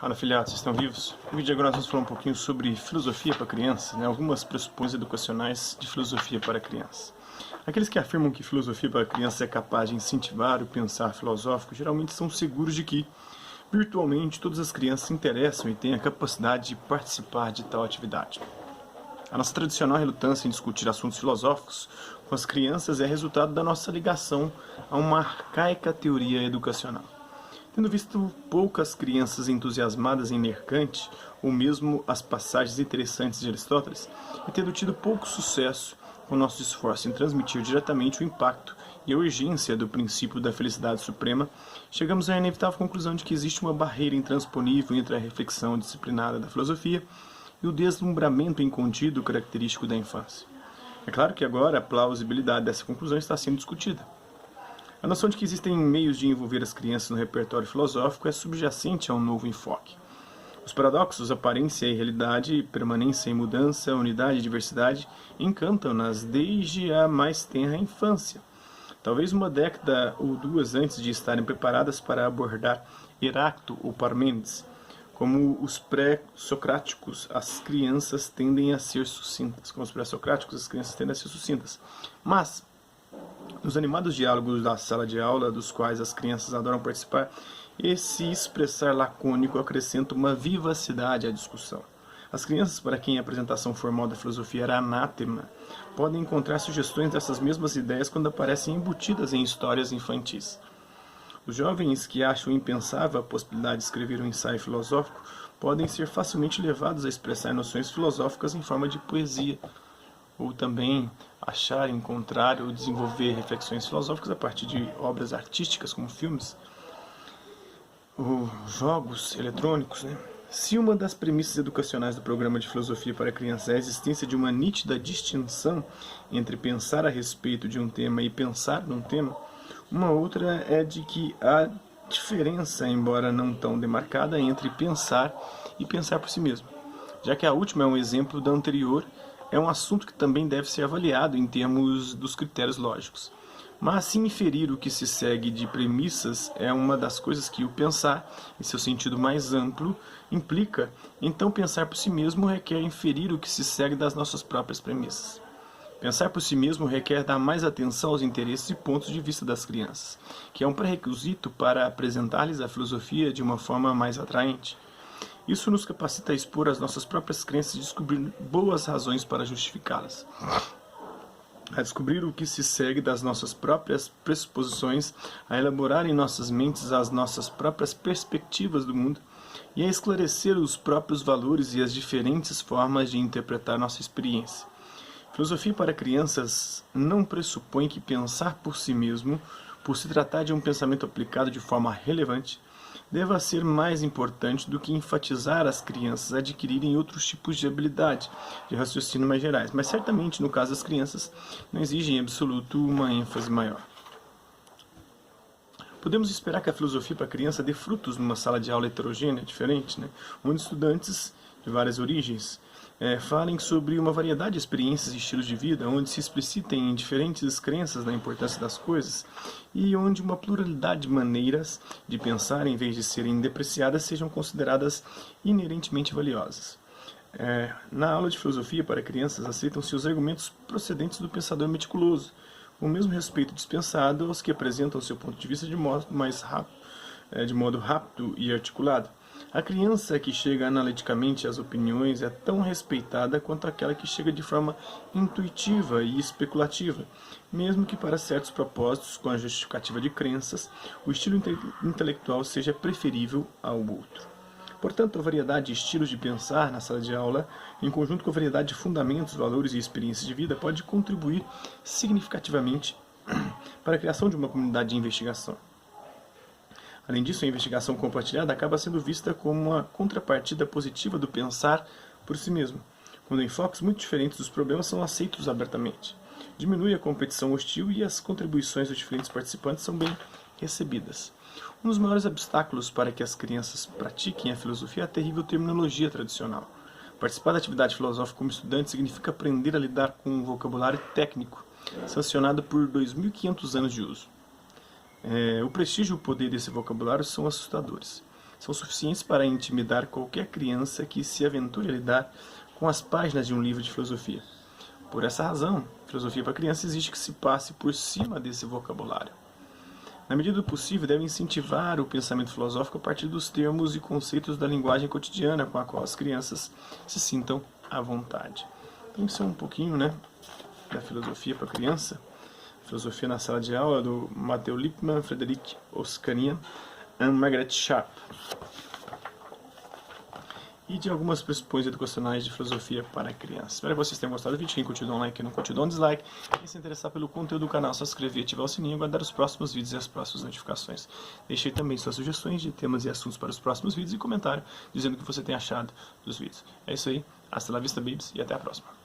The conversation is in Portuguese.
Fala, filhotes, vocês estão vivos? No vídeo agora nós vamos falar um pouquinho sobre filosofia para crianças, algumas pressuposições educacionais de filosofia para crianças. Aqueles que afirmam que filosofia para crianças é capaz de incentivar o pensar filosófico geralmente são seguros de que, virtualmente, todas as crianças se interessam e têm a capacidade de participar de tal atividade. A nossa tradicional relutância em discutir assuntos filosóficos com as crianças é resultado da nossa ligação a uma arcaica teoria educacional. Tendo visto poucas crianças entusiasmadas em ler Kant, ou mesmo as passagens interessantes de Aristóteles, e tendo tido pouco sucesso com nosso esforço em transmitir diretamente o impacto e a urgência do princípio da felicidade suprema, chegamos à inevitável conclusão de que existe uma barreira intransponível entre a reflexão disciplinada da filosofia e o deslumbramento incontido característico da infância. É claro que agora a plausibilidade dessa conclusão está sendo discutida. A noção de que existem meios de envolver as crianças no repertório filosófico é subjacente a um novo enfoque. Os paradoxos, aparência e realidade, permanência e mudança, unidade e diversidade, encantam-nas desde a mais tenra infância. Talvez uma década ou duas antes de estarem preparadas para abordar Heráclito ou Parmênides. Como os pré-socráticos, as crianças tendem a ser sucintas. Mas nos animados diálogos da sala de aula, dos quais as crianças adoram participar, esse expressar lacônico acrescenta uma vivacidade à discussão. As crianças, para quem a apresentação formal da filosofia era anátema, podem encontrar sugestões dessas mesmas ideias quando aparecem embutidas em histórias infantis. Os jovens que acham impensável a possibilidade de escrever um ensaio filosófico podem ser facilmente levados a expressar noções filosóficas em forma de poesia, ou também achar, encontrar ou desenvolver reflexões filosóficas a partir de obras artísticas, como filmes ou jogos eletrônicos. Se uma das premissas educacionais do programa de filosofia para crianças é a existência de uma nítida distinção entre pensar a respeito de um tema e pensar num tema, uma outra é de que há diferença, embora não tão demarcada, entre pensar e pensar por si mesmo. Já que a última é um exemplo da anterior, é um assunto que também deve ser avaliado em termos dos critérios lógicos. Mas se inferir o que se segue de premissas é uma das coisas que o pensar, em seu sentido mais amplo, implica, então pensar por si mesmo requer inferir o que se segue das nossas próprias premissas. Pensar por si mesmo requer dar mais atenção aos interesses e pontos de vista das crianças, que é um pré-requisito para apresentar-lhes a filosofia de uma forma mais atraente. Isso nos capacita a expor as nossas próprias crenças e descobrir boas razões para justificá-las. A descobrir o que se segue das nossas próprias pressuposições, a elaborar em nossas mentes as nossas próprias perspectivas do mundo e a esclarecer os próprios valores e as diferentes formas de interpretar nossa experiência. Filosofia para crianças não pressupõe que pensar por si mesmo, por se tratar de um pensamento aplicado de forma relevante, deva ser mais importante do que enfatizar as crianças a adquirirem outros tipos de habilidade, de raciocínio mais gerais. Mas certamente, no caso das crianças, não exige em absoluto uma ênfase maior. Podemos esperar que a filosofia para a criança dê frutos numa sala de aula heterogênea, diferente, onde estudantes de várias origens falem sobre uma variedade de experiências e estilos de vida, onde se explicitem diferentes crenças da importância das coisas e onde uma pluralidade de maneiras de pensar, em vez de serem depreciadas, sejam consideradas inerentemente valiosas. Na aula de filosofia para crianças, aceitam-se os argumentos procedentes do pensador meticuloso, com o mesmo respeito dispensado aos que apresentam seu ponto de vista de modo rápido e articulado. A criança que chega analiticamente às opiniões é tão respeitada quanto aquela que chega de forma intuitiva e especulativa, mesmo que para certos propósitos, com a justificativa de crenças, o estilo intelectual seja preferível ao outro. Portanto, a variedade de estilos de pensar na sala de aula, em conjunto com a variedade de fundamentos, valores e experiências de vida, pode contribuir significativamente para a criação de uma comunidade de investigação. Além disso, a investigação compartilhada acaba sendo vista como uma contrapartida positiva do pensar por si mesmo, quando enfoques muito diferentes dos problemas são aceitos abertamente. Diminui a competição hostil e as contribuições dos diferentes participantes são bem recebidas. Um dos maiores obstáculos para que as crianças pratiquem a filosofia é a terrível terminologia tradicional. Participar da atividade filosófica como estudante significa aprender a lidar com um vocabulário técnico, sancionado por 2.500 anos de uso. O prestígio e o poder desse vocabulário são assustadores. são suficientes para intimidar qualquer criança que se aventure a lidar com as páginas de um livro de filosofia. Por essa razão, filosofia para criança exige que se passe por cima desse vocabulário. Na medida do possível, deve incentivar o pensamento filosófico a partir dos termos e conceitos da linguagem cotidiana com a qual as crianças se sintam à vontade. Então, isso é um pouquinho, da filosofia para criança. Filosofia na sala de aula, do Matteo Lippmann, Frederic Oskanian e Margaret Sharp. E de algumas pressuposições educacionais de filosofia para crianças. Espero que vocês tenham gostado do vídeo. Quem curtiu, dá um like. Quem não curtiu, dá um dislike. Quem se interessar pelo conteúdo do canal, só se inscrever, ativar o sininho e aguardar os próximos vídeos e as próximas notificações. Deixe também suas sugestões de temas e assuntos para os próximos vídeos e comentário dizendo o que você tem achado dos vídeos. É isso aí. Hasta la vista, babies, e até a próxima.